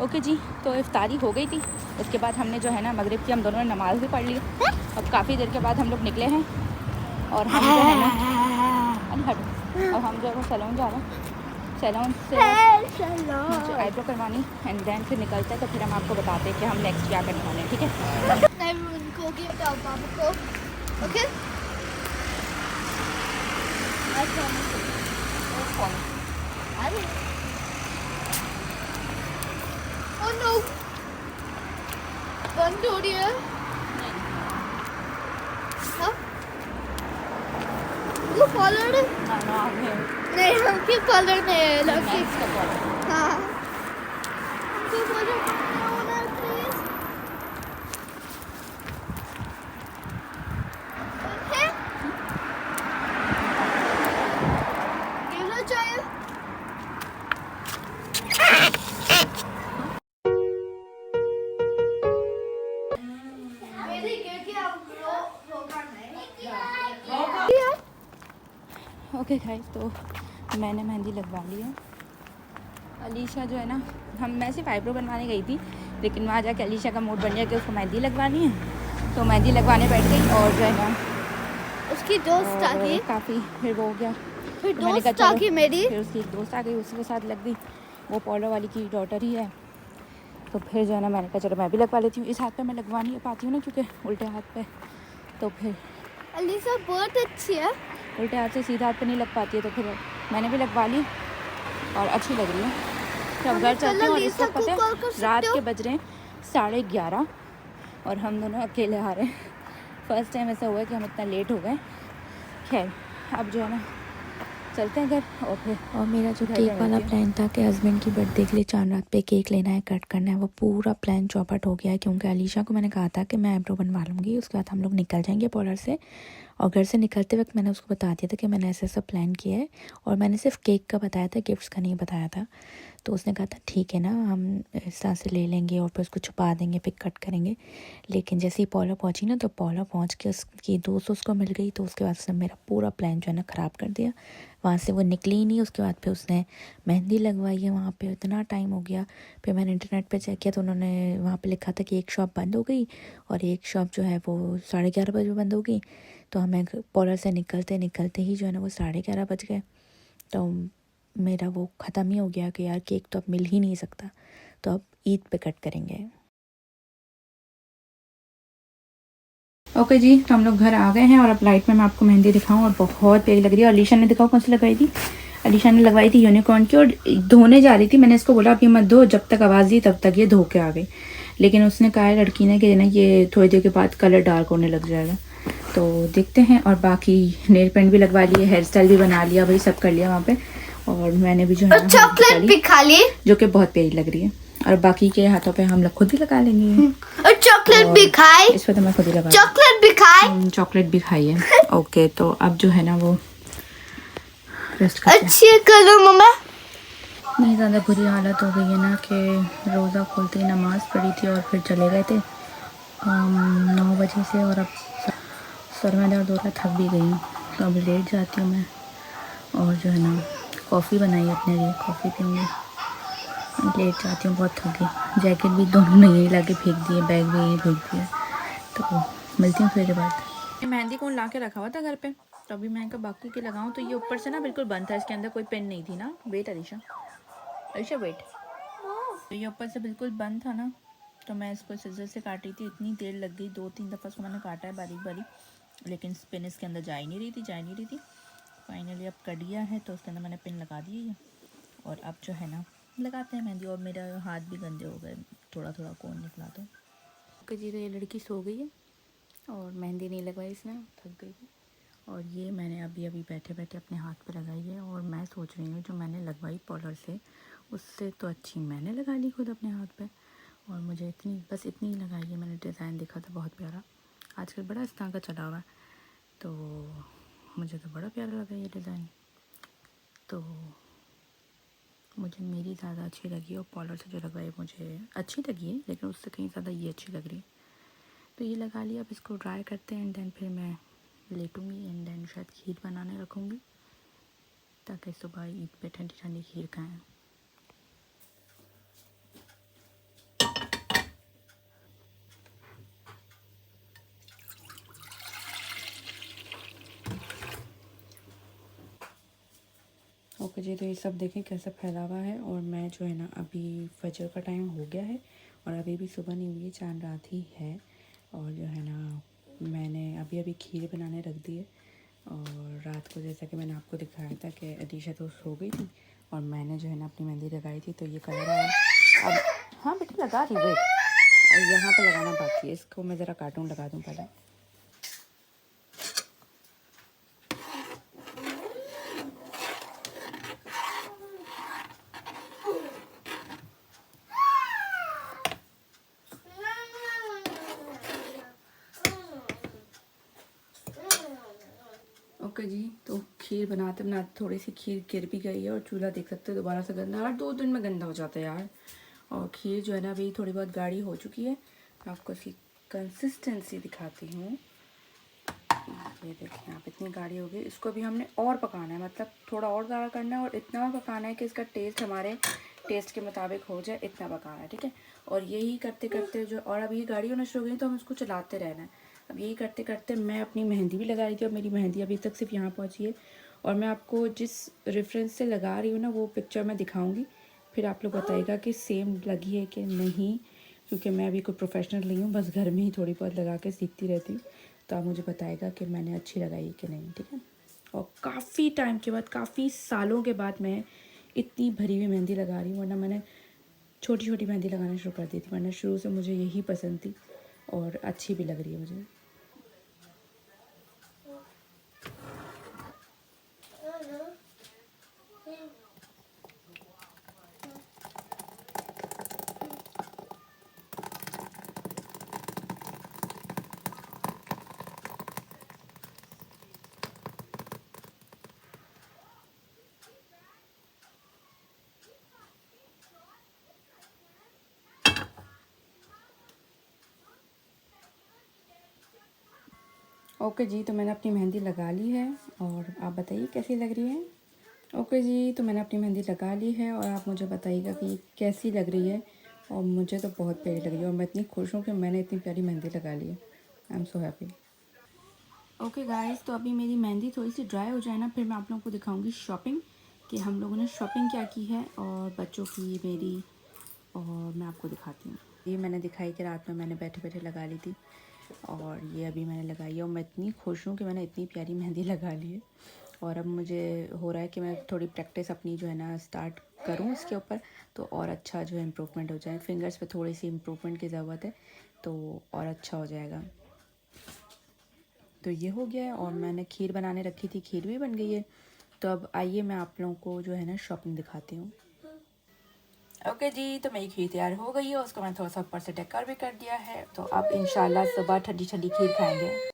Okay जी, तो इफ्तारी हो गई थी। उसके बाद हमने जो है ना मगरिब की हम दोनों ने नमाज़ भी पढ़ ली। अब काफ़ी देर के बाद हम लोग निकले हैं और हम जो है ना अब हम जो है वो सैलून जा रहे हैं। सैलून से मुझे आईब्रो करवानी एंड देन फिर निकलते हैं, तो फिर हम आपको बताते हैं कि हम नेक्स्ट क्या करने वाले हैं, ठीक है। Okay Oh no! बंद हो रही है। हाँ? वो कॉलर नहीं, हमके कॉलर नहीं है। हाँ, हमको कॉलर होना प्लीज। है? गिरना चाहिए। ओके गाइस, तो मैंने मेहंदी लगवा ली है। अलीशा जो है ना, मैं सिर्फ आईब्रो बनवाने गई थी, लेकिन वहाँ जाके अलीशा का मूड बन गया कि उसको मेहंदी लगवानी है, तो मेहंदी लगवाने बैठ गई। और जो है ना उसकी दोस्त आ गई, काफ़ी फिर वो हो गया, फिर तो मैंने कहा दोस्त आ चलो, गई मेरी। फिर उसकी एक दोस्त आ गई, उसी के साथ लग गई। वो पॉलो वाली की डॉटर ही है, तो फिर जो है ना मैंने कहा चलो मैं भी लगवा लेती हूँ। इस हाथ पे मैं लगवा नहीं पाती हूँ ना, क्योंकि उल्टे हाथ पे, तो फिर अलीशा बहुत अच्छी है। उल्टे हाथ से सीधा हाथ पे नहीं लग पाती है, तो फिर मैंने भी लगवा ली और अच्छी लग रही है। तो अब घर चलते हैं। और इस वक्त पता है रात के बज रहे हैं 11:30 और हम दोनों अकेले आ रहे हैं। फर्स्ट टाइम ऐसा हुआ है कि हम इतना लेट हो गए। खैर, अब जो है ना चलते हैं घर। और मेरा जो केक वाला प्लान था कि हस्बैंड की बर्थडे के लिए चांद रात पे केक लेना है, कट करना है, वो पूरा प्लान चौपट हो गया है, क्योंकि अलीशा को मैंने कहा था कि मैं आईब्रो बनवा लूँगी, उसके बाद हम लोग निकल जाएंगे पार्लर से। और घर से निकलते वक्त मैंने उसको बता दिया था कि मैंने ऐसा ऐसा प्लान किया है, और मैंने सिर्फ केक का बताया था, गिफ्ट्स का नहीं बताया था। तो उसने कहा था ठीक है ना, हम इस तरह से ले लेंगे और फिर उसको छुपा देंगे, फिर कट करेंगे। लेकिन जैसे ही पॉलो पहुंची ना, तो पॉलो पहुंच के उसकी दोस्त उसको मिल गई, तो उसके बाद उसने मेरा पूरा प्लान जो है ना ख़राब कर दिया। वहाँ से वो निकली ही नहीं। उसके बाद फिर उसने मेहंदी लगवाई है वहाँ पे, इतना टाइम हो गया। फिर मैंने इंटरनेट पे चेक किया, तो उन्होंने वहाँ पे लिखा था कि एक शॉप बंद हो गई और एक शॉप जो है वो 11:30 बजे बंद हो गई। तो हमें पॉलर से निकलते निकलते ही जो है ना वो 11:30 बज गए। तो मेरा वो ख़त्म ही हो गया कि यार केक तो अब मिल ही नहीं सकता, तो अब ईद पे कट करेंगे। ओके जी, तो हम लोग घर आ गए हैं और अब लाइट में मैं आपको मेहंदी दिखाऊं, और बहुत प्यारी लग रही है। अलीशा ने दिखाओ कौन सी लगवाई थी। अलीशा ने लगवाई थी यूनिकॉर्न की, और धोने जा रही थी। मैंने इसको बोला अभी मत धो, जब तक आवाज़ दी तब तक ये धो के आ गई। लेकिन उसने कहा है लड़की ने कि ना ये थोड़ी देर के बाद कलर डार्क होने लग जाएगा, तो देखते हैं। और बाकी नेल पेंट भी लगवा लिए, हेयर स्टाइल भी बना लिया, भाई सब कर लिया वहाँ पे। और मैंने भी जो है चॉकलेट भी खा ली, जो कि बहुत प्यारी लग रही है। और बाकी के हाथों पे हम लोग खुद भी लगा लेंगे। और चॉकलेट भी खाई, इस पर तो मैं खुद ही लगा, चॉकलेट भी खाई, चॉकलेट भी खाई है। ओके, तो अब जो है ना वो रेस्ट करते हैं। अच्छी करो मम्मा। नहीं ज़्यादा बुरी हालत हो गई है ना कि रोज़ा खोलते ही नमाज़ पढ़ी थी और फिर चले गए थे 9 बजे से, और अब सर में दर्द हो रहा, थक भी गई हूँ, तो अभी लेट जाती हूँ मैं। और जो है ना कॉफ़ी बनाई अपने लिए, कॉफ़ी पीऊँगी, लेट जाती हूँ, बहुत थक गई। जैकेट भी दोनों ने यही ला के फेंक दिए, बैग भी यही फेंक दिया। तो मिलती हूँ फिर बाद। मेहंदी कौन ला के रखा हुआ था घर पे, तो अभी मैं बाकी के लगाऊँ, तो ये ऊपर से ना बिल्कुल बंद था, इसके अंदर कोई पेन नहीं थी ना। Wait Alisha, Alisha wait. तो ये ऊपर से बिल्कुल बंद था ना, तो मैं इसको सिजर से काटी थी। इतनी देर लग गई, 2-3 दफ़ा इसको मैंने काटा है बारीक बारीक, लेकिन पिन इसके अंदर जा ही नहीं रही थी। फाइनली अब कट गया है, तो उसके अंदर मैंने पिन लगा दी है। और अब जो है ना लगाते हैं मेहंदी। और मेरा हाथ भी गंदे हो गए, थोड़ा थोड़ा कौन निकला। तो ओके जी, तो ये लड़की सो गई है और मेहंदी नहीं लगवाई इसने, थक गई थी। और ये मैंने अभी अभी बैठे बैठे अपने हाथ पे लगाई है। और मैं सोच रही हूँ जो मैंने लगवाई पॉलर से, उससे तो अच्छी मैंने लगा ली खुद अपने हाथ पे। और मुझे बस इतनी ही लगाई है मैंने। डिज़ाइन देखा था बहुत प्यारा, आजकल बड़ा इस तरह का चला हुआ है, तो मुझे तो बड़ा प्यारा लगा ये डिज़ाइन। तो मुझे मेरी ज़्यादा अच्छी लगी, और पॉलर से जो लगवाई मुझे अच्छी लगी है, लेकिन उससे कहीं ज़्यादा ये अच्छी लग रही है। तो ये लगा लिया। अब इसको ड्राई करते हैं, एंड देन फिर मैं लेटूँगी, एंड देन शायद खीर बनाने रखूँगी, ताकि सुबह ईद पे ठंडी ठंडी खीर खाएँ। ओके जी, तो ये सब देखें कैसा फैला हुआ है। और मैं जो है ना, अभी फजर का टाइम हो गया है और अभी भी सुबह नहीं हुई है, चांद रात ही है। और जो है ना, मैंने अभी अभी खीर बनाने रख दी है। और रात को जैसा कि मैंने आपको दिखाया था कि अदीशा तो सो गई थी और मैंने जो है ना अपनी मेहंदी लगाई थी, तो ये कलर आया अब। हाँ बेटा लगा रही, वेट। और यहाँ पे लगाना बाकी है, इसको मैं ज़रा कार्टून लगा दूँ पहले। ओके जी, तो खीर बनाते बनाते थोड़ी सी खीर गिर भी गई है और चूल्हा देख सकते हो दोबारा से गंदा, हर 2 दिन में गंदा हो जाता है यार। और खीर जो है ना अभी थोड़ी बहुत गाढ़ी हो चुकी है। मैं आपको इसकी कंसिस्टेंसी दिखाती हूँ। ये देखिए आप, इतनी गाढ़ी हो गई। इसको भी हमने और पकाना है, मतलब थोड़ा और गाढ़ा करना है और इतना पकाना है कि इसका टेस्ट हमारे टेस्ट के मुताबिक हो जाए, इतना पकाना है, ठीक है। और यही करते करते जो, और अब ये गाढ़ी होना शुरू हो गई तो हम इसको चलाते रहना है। अब यही करते करते मैं अपनी मेहंदी भी लगा रही थी और मेरी मेहंदी अभी तक सिर्फ यहाँ पहुँची है। और मैं आपको जिस रेफरेंस से लगा रही हूँ ना, वो पिक्चर मैं दिखाऊँगी, फिर आप लोग बताइएगा कि सेम लगी है कि नहीं। क्योंकि मैं अभी कोई प्रोफेशनल नहीं हूँ, बस घर में ही थोड़ी बहुत लगा के सीखती रहती हूँ। तो आप मुझे बताइएगा कि मैंने अच्छी लगाई कि नहीं, ठीक है। और काफ़ी टाइम के बाद, काफ़ी सालों के बाद मैं इतनी भरी हुई मेहंदी लगा रही हूँ, वरना मैंने छोटी छोटी मेहंदी लगाना शुरू कर दी थी, वरना शुरू से मुझे यही पसंद थी और अच्छी भी लग रही है मुझे। ओके जी, तो मैंने अपनी मेहंदी लगा ली है और आप बताइए कैसी लग रही है। ओके जी, तो मैंने अपनी मेहंदी लगा ली है और आप मुझे बताइएगा कि कैसी लग रही है। और मुझे तो बहुत प्यारी लग रही है और मैं इतनी खुश हूँ कि मैंने इतनी प्यारी मेहंदी लगा ली है। I am so happy. Okay guys, तो अभी मेरी मेहंदी थोड़ी सी ड्राई हो जाए ना, फिर मैं आप लोगों को दिखाऊंगी शॉपिंग, कि हम लोगों ने शॉपिंग क्या की है, और बच्चों की, मेरी, और मैं आपको दिखाती हूँ। ये मैंने दिखाई कि रात में मैंने बैठे बैठे लगा ली थी और ये अभी मैंने लगाई है और मैं इतनी खुश हूँ कि मैंने इतनी प्यारी मेहंदी लगा ली है। और अब मुझे हो रहा है कि मैं थोड़ी प्रैक्टिस अपनी जो है ना स्टार्ट करूँ इसके ऊपर, तो और अच्छा जो है इम्प्रूवमेंट हो जाए। फिंगर्स पे थोड़ी सी इम्प्रूवमेंट की ज़रूरत है, तो और अच्छा हो जाएगा। तो ये हो गया है और मैंने खीर बनाने रखी थी, खीर भी बन गई है। तो अब आइए मैं आप लोगों को जो है ना शॉपिंग दिखाती हूँ। ओके जी, तो मेरी खीर तैयार हो गई है, उसको मैंने थोड़ा सा ऊपर से डेकोर भी कर दिया है। तो अब इंशाल्लाह सुबह ठंडी ठंडी खीर खाएंगे।